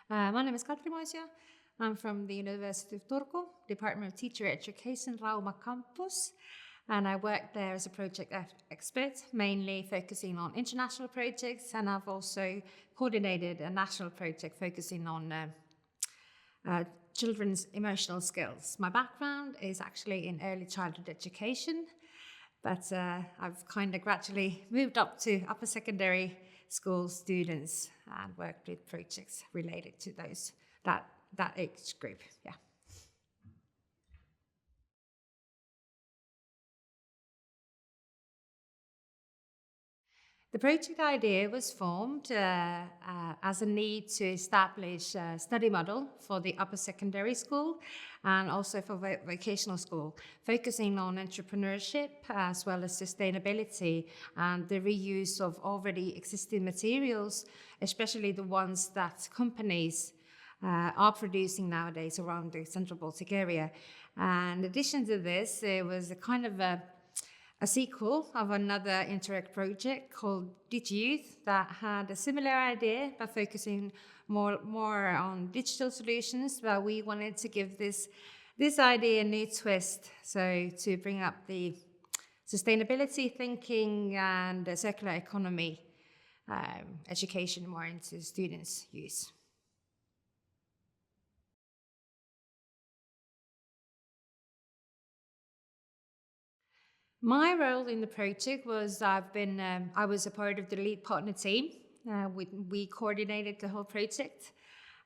My name is Katri Moisio. I'm from the University of Turku, Department of Teacher Education, Rauma campus, and I work there as a project expert, mainly focusing on international projects, and I've also coordinated a national project focusing on children's emotional skills. My background is actually in early childhood education, but I've kind of gradually moved up to upper secondary school students and worked with projects related to that age group. Yeah. The project idea was formed as a need to establish a study model for the upper secondary school and also for vocational school, focusing on entrepreneurship as well as sustainability and the reuse of already existing materials, especially the ones that companies are producing nowadays around the Central Baltic area. And in addition to this, there was a kind of a sequel of another Interact project called DigiYouth that had a similar idea but focusing more on digital solutions, but we wanted to give this idea a new twist, so to bring up the sustainability thinking and the circular economy education more into students' use. My role in the project was I was a part of the lead partner team. We coordinated the whole project.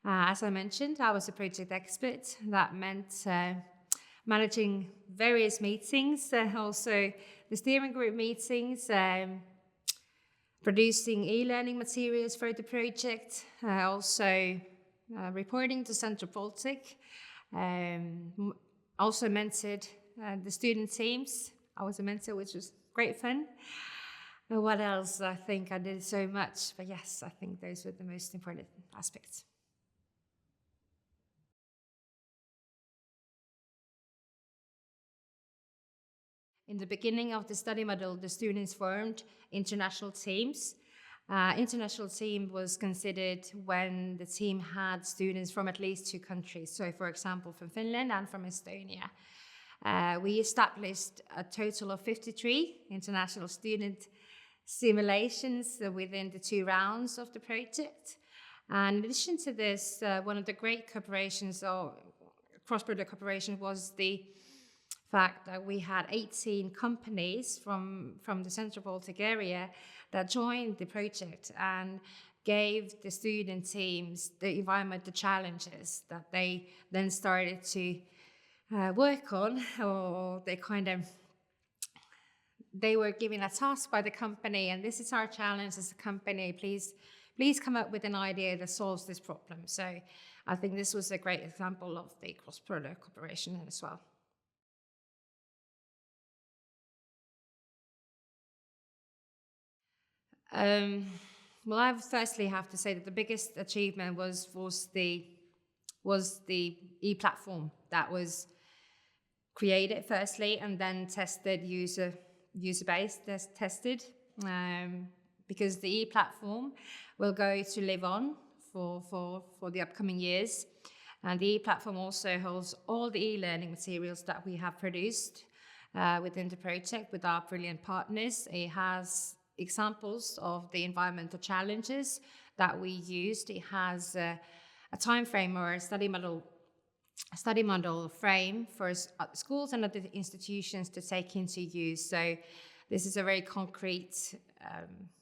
As I mentioned, I was a project expert. That meant managing various meetings, also the steering group meetings, producing e-learning materials for the project, also reporting to Central Baltic, also mentored the student teams. I was a mentor, which was great fun. What else? I think I did so much, but yes, I think those were the most important aspects. In the beginning of the study model, the students formed international teams. International team was considered when the team had students from at least 2 countries. So, for example, from Finland and from Estonia. We established a total of 53 international student simulations within the 2 rounds of the project. And in addition to this, one of the great cooperations or cross-border cooperation was the fact that we had 18 companies from the Central Baltic area that joined the project and gave the student teams the environmental challenges that they then started to work on, or they were given a task by the company, and this is our challenge as a company, please come up with an idea that solves this problem. So I think this was a great example of the cross-border cooperation as well. Well, I firstly have to say that the biggest achievement was the e-platform that was created firstly and then tested user-based tested, because the e-platform will go to live on for the upcoming years, and the e-platform also holds all the e-learning materials that we have produced within the project with our brilliant partners. It has examples of the environmental challenges that we used. It has a time frame or a study model frame for schools and other institutions to take into use. So this is a very concrete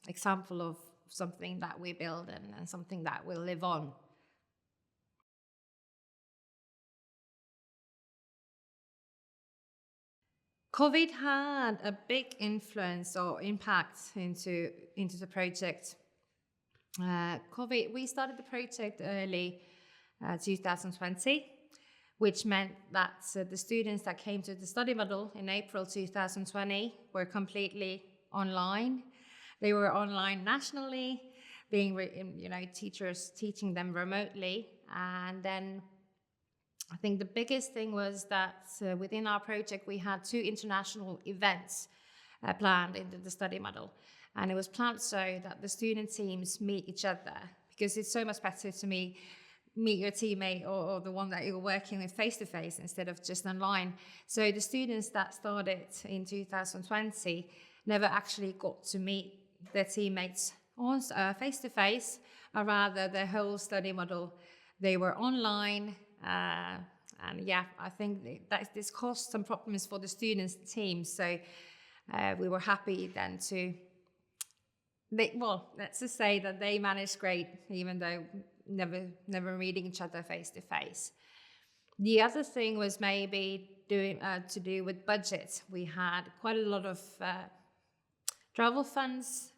example of something that we build and something that will live on. COVID had a big influence or impact into the project. We started the project early 2020, which meant that the students that came to the study model in April 2020 were completely online. They were online nationally, teachers teaching them remotely. And then I think the biggest thing was that within our project, we had 2 international events planned into the study model. And it was planned so that the student teams meet each other, because it's so much better to meet meet your teammate or the one that you're working with face to face instead of just online. So the students that started in 2020 never actually got to meet their teammates on face to face, or rather the whole study model. They were online, and yeah, I think that this caused some problems for the students' team. So we were happy then to. Let's just say that they managed great, even though never meeting each other face to face. The other thing was maybe to do with budget. We had quite a lot of travel funds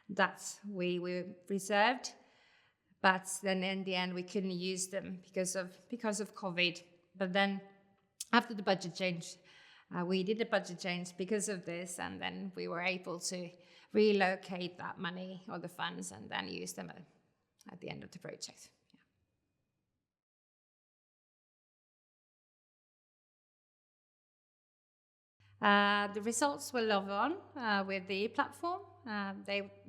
that we reserved, but then in the end we couldn't use them because of COVID. But then after the budget change, we did a budget change because of this, and then we were able to relocate that money or the funds and then use them at the end of the project. The results will log on with the platform,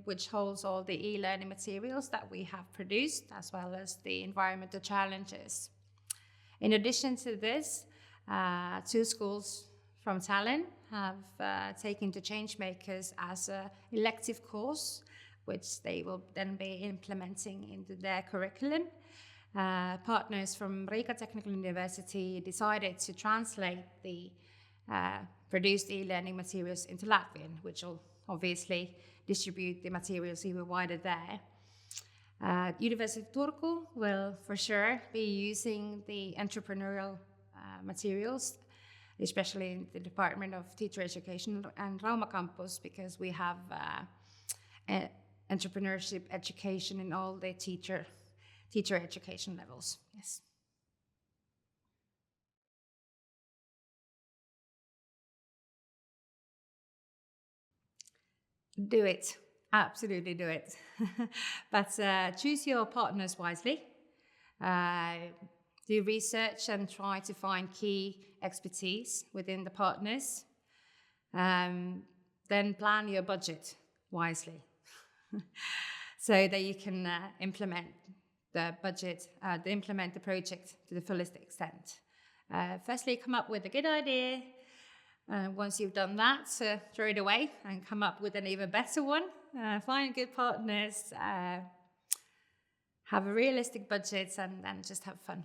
which holds all the e-learning materials that we have produced, as well as the environmental challenges. In addition to this, 2 schools from Tallinn have taken to ChangeMakers as an elective course, which they will then be implementing into their curriculum. Partners from Riga Technical University decided to translate the produced e-learning materials into Latvian, which will obviously distribute the materials even wider there. University of Turku will for sure be using the entrepreneurial materials, especially in the Department of Teacher Education and Rauma campus, because we have entrepreneurship education in all the teacher education levels. Yes. Do it. Absolutely do it. But choose your partners wisely. Do research and try to find key expertise within the partners. Then plan your budget wisely so that you can implement the budget, implement the project to the fullest extent. Firstly, come up with a good idea. Once you've done that, throw it away and come up with an even better one. Find good partners, have a realistic budget, and just have fun.